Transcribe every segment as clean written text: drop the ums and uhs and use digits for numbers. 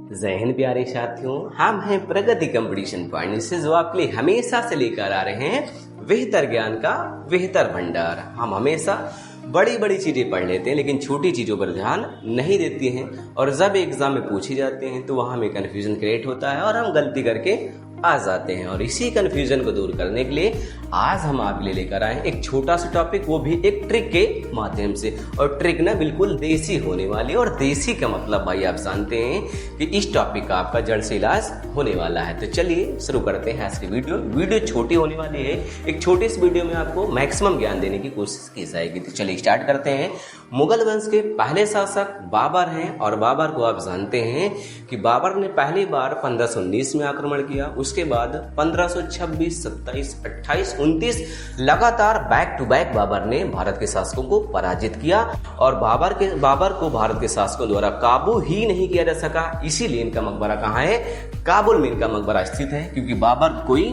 जय हिंद प्यारे साथियों, हम हैं प्रगति कंपटीशन पॉइंट से जो आपके लिए हमेशा से लेकर आ रहे हैं बेहतर ज्ञान का बेहतर भंडार। हम हमेशा बड़ी बड़ी चीजें पढ़ लेते हैं लेकिन छोटी चीजों पर ध्यान नहीं देते हैं और जब एग्जाम में पूछी जाते हैं तो वहां में कंफ्यूजन क्रिएट होता है और हम गलती करके आ जाते हैं। और इसी कंफ्यूजन को दूर करने के लिए आज हम आपके लिए लेकर आए हैं एक छोटा सा टॉपिक, वो भी एक ट्रिक के माध्यम से। और ट्रिक ना बिल्कुल देसी होने वाली, और देसी का मतलब भाई आप जानते हैं कि इस टॉपिक का आपका जड़ से इलाज होने वाला है। तो चलिए शुरू करते हैं आज की वीडियो छोटी होने वाली है। एक छोटी सी वीडियो में आपको मैक्सिमम ज्ञान देने की कोशिश की जाएगी। तो चलिए स्टार्ट करते हैं। मुगल वंश के पहले शासक बाबर हैं और बाबर को आप जानते हैं कि बाबर ने पहली बार 1519 में आक्रमण किया। उसके बाद 1526, 27, 28, 29 लगातार बैक टू बैक बाबर ने भारत के शासकों को पराजित किया और बाबर को भारत के शासकों द्वारा काबू ही नहीं किया जा सका। इसीलिए इनका मकबरा कहाँ है? काबुल में इनका मकबरा स्थित है, क्योंकि बाबर कोई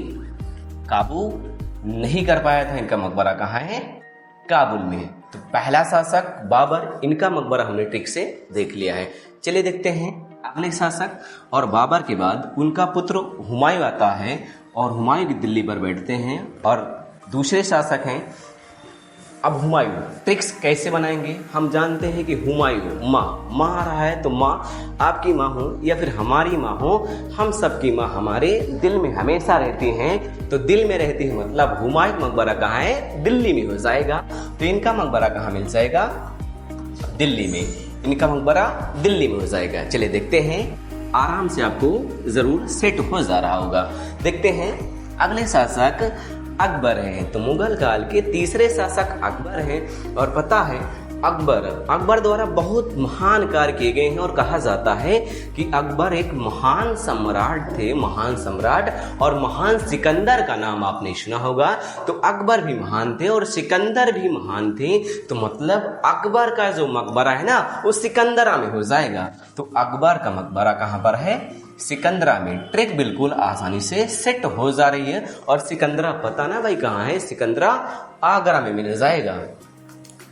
काबू नहीं कर पाया था। इनका मकबरा कहाँ है? काबुल में। तो पहला शासक बाबर, इनका मकबरा हमने ट्रिक से देख लिया है। चलिए देखते हैं अगले शासक। और बाबर के बाद उनका पुत्र हुमायूं आता है और हुमायूं की दिल्ली पर बैठते हैं। और दूसरे शासक हैं अब हुमायूं। ट्रिक्स कैसे बनाएंगे? हम जानते हैं कि हुमायूं माँ आ रहा है, तो माँ आपकी माँ हो या फिर हमारी माँ हो, हम सबकी माँ हमारे दिल में हमेशा रहती हैं। तो दिल में रहती है मतलब हुमायूं मकबरा कहाँ है? दिल्ली में हो जाएगा। तो इनका मकबरा कहाँ मिल जाएगा? दिल्ली में। इनका मकबरा दिल्ली में हो जाएगा। चलिए देखते हैं, आराम से आपको जरूर सेट हो जा रहा होगा। देखते हैं अगले शासक अकबर है। तो मुगल काल के तीसरे शासक अकबर हैं और पता है अकबर द्वारा बहुत महान कार्य किए गए हैं। और कहा जाता है कि अकबर एक महान सम्राट थे, महान सम्राट। और महान सिकंदर का नाम आपने सुना होगा। तो अकबर भी महान थे और सिकंदर भी महान थे। तो मतलब अकबर का जो मकबरा है ना, वो सिकंदरा में हो जाएगा। तो अकबर का मकबरा कहाँ पर है? सिकंदरा में। ट्रिक बिल्कुल आसानी से सेट हो जा रही है। और सिकंदरा पता ना भाई कहाँ है? सिकंदरा आगरा में मिल जाएगा।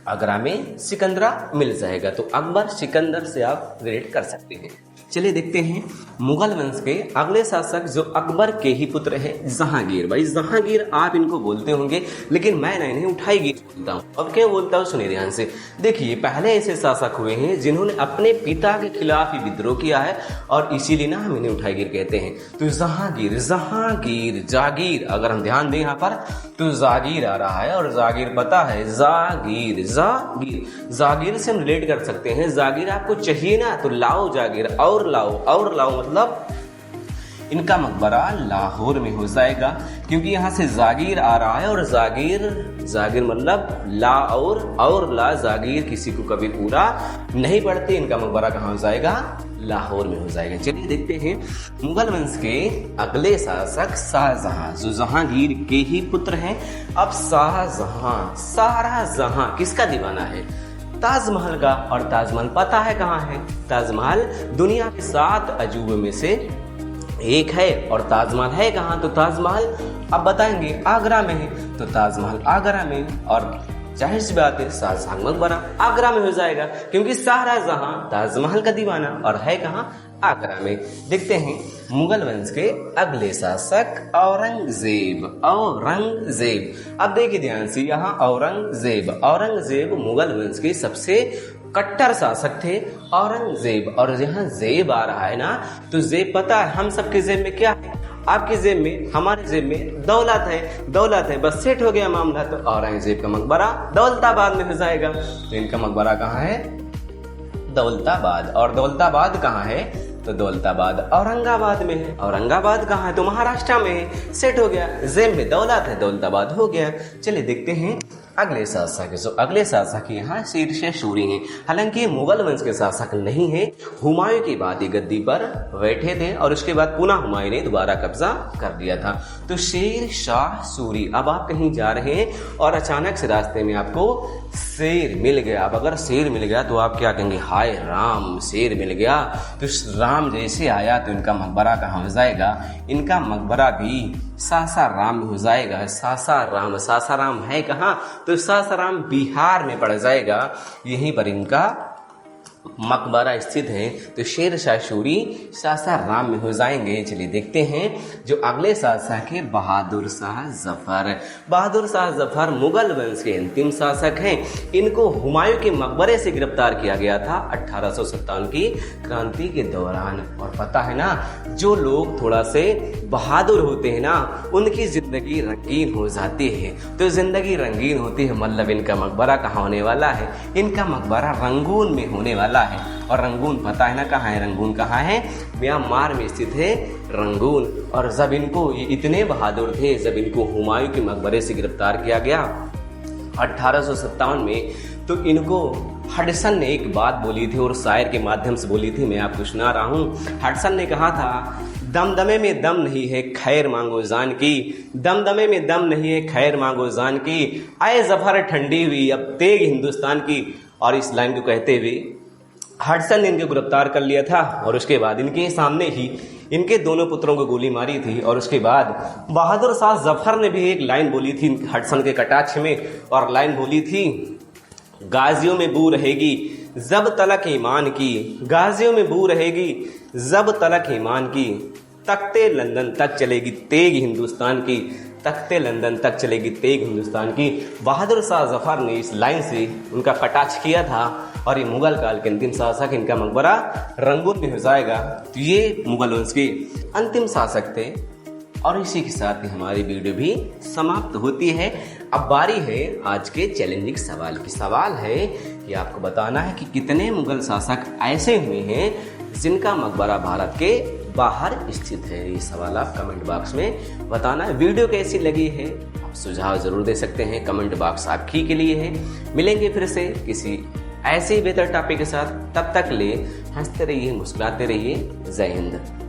आगरा में सिकंदरा मिल जाएगा। तो अकबर सिकंदर से आप रिलेट कर सकते हैं। चलिए देखते हैं मुगल वंश के अगले शासक जो अकबर के ही पुत्र हैं, जहांगीर। भाई जहांगीर आप इनको बोलते होंगे, लेकिन मैं नहीं उठाईगीर बोलता हूँ। अब क्या बोलता हूँ सुनिए ध्यान से। देखिए पहले ऐसे शासक हुए हैं जिन्होंने अपने पिता के खिलाफ ही विद्रोह किया है और इसीलिए ना हम इन्हें उठाईगीर कहते हैं। तो जहांगीर जागीर, अगर हम ध्यान दें यहाँ पर तो जागीर आ रहा है। और जागीर पता है, जागीर से हम रिलेट कर सकते हैं। जागीर आपको चाहिए ना, तो लाओ जागीर, और लाओ मतलब इनका मकबरा लाहौर में हो जाएगा, क्योंकि यहाँ से जागीर आ रहा है। और जागीर मतलब ला और ला, जागीर किसी को कभी पूरा नहीं पढ़ते। इनका मकबरा कहाँ हो जाएगा? लाहौर में हो जाएगा। चलिए देखते हैं मुगल वंश के अगले शासक शाहजहां, जो जहांगीर के ही पुत्र हैं। अब शाहजहां किसका दीवाना है? ताजमहल का। और ताजमहल पता है कहाँ है? ताजमहल दुनिया के 7 अजूबे में से एक है। और ताजमहल है कहाँ? तो ताजमहल अब बताएंगे आगरा में है। तो ताजमहल आगरा में, और जाहिर सी बात है शाहजहां मकबरा आगरा में हो जाएगा, क्योंकि शाहजहां ताजमहल का दीवाना और है कहाँ? आगरा में। देखते हैं मुगल वंश के अगले शासक औरंगजेब। अब देखिए ध्यान से, यहाँ औरंगजेब मुगल वंश के सबसे कट्टर शासक थे औरंगजेब। और यहाँ जेब आ रहा है ना, तो जेब पता है हम सबके जेब में क्या है? आपके जेब में, हमारे जेब में दौलत है। बस सेट हो गया मामला। तो औरंगजेब का मकबरा दौलताबाद में हो जाएगा। तो इनका मकबरा कहाँ है? दौलताबाद। और दौलताबाद कहाँ है? तो दौलताबाद औरंगाबाद में है। औरंगाबाद कहाँ है? तो महाराष्ट्र में है। सेट हो गया, जेब में दौलत है, दौलताबाद हो गया। चलिए देखते हैं अगले शासक। जो अगले शासक यहाँ शेरशाह सूरी हैं। हालांकि मुगल वंश के शासक नहीं है, हुमायूं की बाद गद्दी पर बैठे थे और उसके बाद पुनः हुमायूं ने दोबारा कब्जा कर लिया था। तो शेरशाह सूरी। अब आप कहीं जा रहे हैं और अचानक से रास्ते में आपको शेर मिल गया। अब अगर शेर मिल गया तो आप क्या कहेंगे? हाय राम, शेर मिल गया। तो राम जैसे आया तो इनका मकबरा कहाँ हो जाएगा? इनका मकबरा भी सासाराम में हो जाएगा। सासाराम है कहाँ? तो सासाराम बिहार में पड़ जाएगा। यहीं पर इनका मकबरा स्थित है, तो शेर शाह सूरी सासाराम में हो जाएंगे। चलिए देखते हैं जो अगले शासक है बहादुर शाह जफर। बहादुर शाह जफर मुगल वंश के अंतिम शासक हैं। इनको हुमायूं के मकबरे से गिरफ्तार किया गया था 1857 की क्रांति के दौरान। और पता है ना, जो लोग थोड़ा से बहादुर होते हैं ना, उनकी जिंदगी रंगीन हो जाती है। तो जिंदगी रंगीन होती है, मतलब इनका मकबरा कहाँ होने वाला है? इनका मकबरा रंगून में होने वाला है। और रंगून पता है ना कहाँ है? रंगून कहाँ है? म्यांमार में स्थित है रंगून। और जब इनको, ये इतने बहादुर थे, जब इनको हुमायूं के मकबरे से गिरफ्तार किया गया 1857 में, तो इनको हडसन ने एक बात बोली थी और शायर के माध्यम से बोली थी, मैं आपको सुना रहा हूँ। हडसन ने कहा था, दमदमे में दम नहीं है खैर मांगो जान की, दमदमे में दम नहीं है खैर मांगो जान की, आए जफर ठंडी हुई अब तेग हिंदुस्तान की। और इस लाइन को कहते हुए हडसन ने इनको गिरफ्तार कर लिया था और उसके बाद इनके सामने ही इनके दोनों पुत्रों को गोली मारी थी। और उसके बाद बहादुर शाह जफर ने भी एक लाइन बोली थी हडसन के कटाक्ष में, और लाइन बोली थी, गाजियों में बू रहेगी जब तलक ईमान की, गाजियों में बू रहेगी जब तलक ईमान की, तख्ते लंदन तक चलेगी तेग हिंदुस्तान की, तख्ते लंदन तक चलेगी तेग हिंदुस्तान की। बहादुर शाह जफर ने इस लाइन से उनका कटाक्ष किया था। और ये मुगल काल के अंतिम शासक, इनका मकबरा रंगून में हो जाएगा। तो ये मुगल वंश के अंतिम शासक थे। और इसी के साथ ही हमारी वीडियो भी समाप्त होती है। अब बारी है आज के चैलेंजिंग सवाल की। सवाल है कि आपको बताना है कि कितने मुगल शासक ऐसे हुए हैं जिनका मकबरा भारत के बाहर स्थित है। ये सवाल आप कमेंट बॉक्स में बताना है। वीडियो कैसी लगी है आप सुझाव जरूर दे सकते हैं, कमेंट बॉक्स आपकी के लिए है। मिलेंगे फिर से किसी ऐसे ही बेहतर टॉपिक के साथ, तब तक ले हंसते रहिए, मुस्कुराते रहिए। जय हिंद।